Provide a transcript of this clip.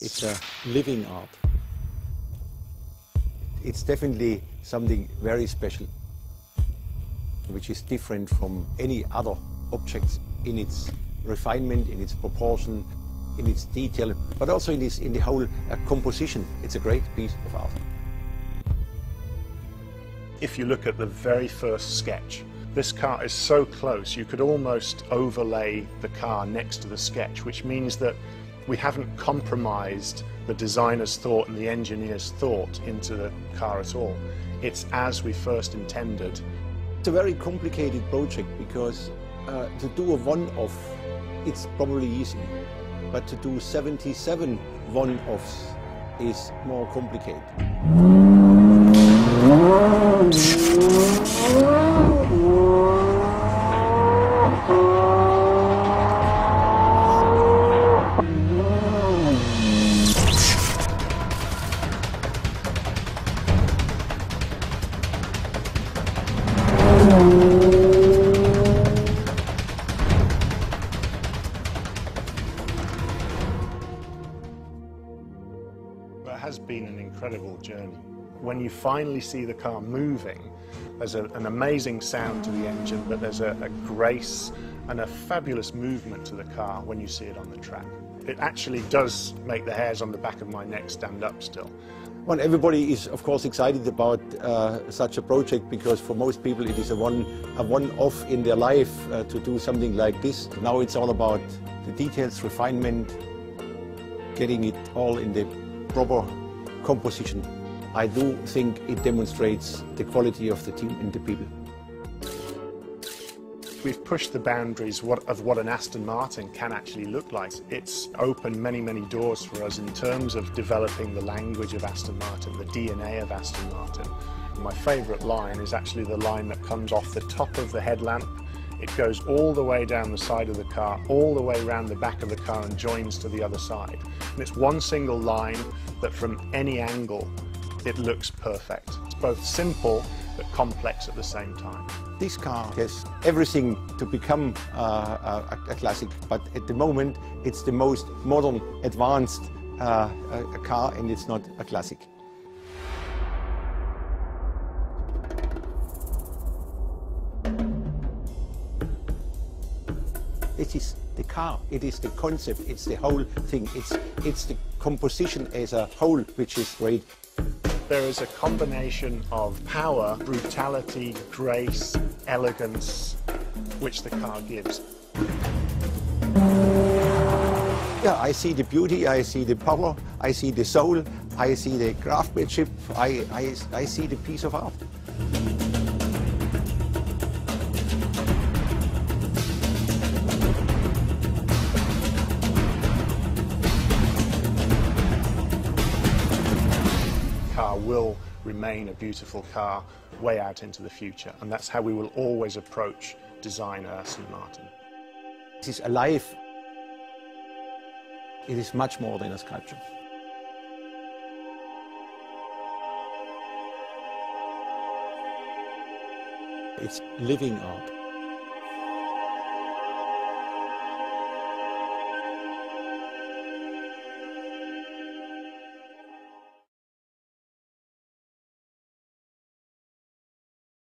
It's a living art. It's definitely something very special, which is different from any other objects in its refinement, in its proportion, in its detail, but also in the whole composition. It's a great piece of art. If you look at the very first sketch, this car is so close you could almost overlay the car next to the sketch, which means that we haven't compromised the designer's thought and the engineer's thought into the car at all. It's as we first intended. It's a very complicated project because to do a one-off, it's probably easy, but to do 77 one-offs is more complicated. It has been an incredible journey. When you finally see the car moving, there's an amazing sound to the engine, but there's a grace and a fabulous movement to the car when you see it on the track. It actually does make the hairs on the back of my neck stand up still. Well, everybody is of course excited about such a project because for most people it is a one-off in their life to do something like this. Now it's all about the details, refinement, getting it all in the proper composition. I do think it demonstrates the quality of the team and the people. We've pushed the boundaries of what an Aston Martin can actually look like. It's opened many, many doors for us in terms of developing the language of Aston Martin, the DNA of Aston Martin. My favourite line is actually the line that comes off the top of the headlamp. It goes all the way down the side of the car, all the way around the back of the car and joins to the other side. And it's one single line that from any angle it looks perfect. It's both simple but complex at the same time. This car has everything to become a classic, but at the moment it's the most modern, advanced car, and it's not a classic. This is the car, it is the concept, it's the whole thing, it's the composition as a whole which is great. There is a combination of power, brutality, grace, elegance, which the car gives. Yeah, I see the beauty, I see the power, I see the soul, I see the craftsmanship, I see the piece of art. Car will remain a beautiful car way out into the future, and that's how we will always approach design at Aston Martin. This is alive. It is much more than a sculpture. It's living art.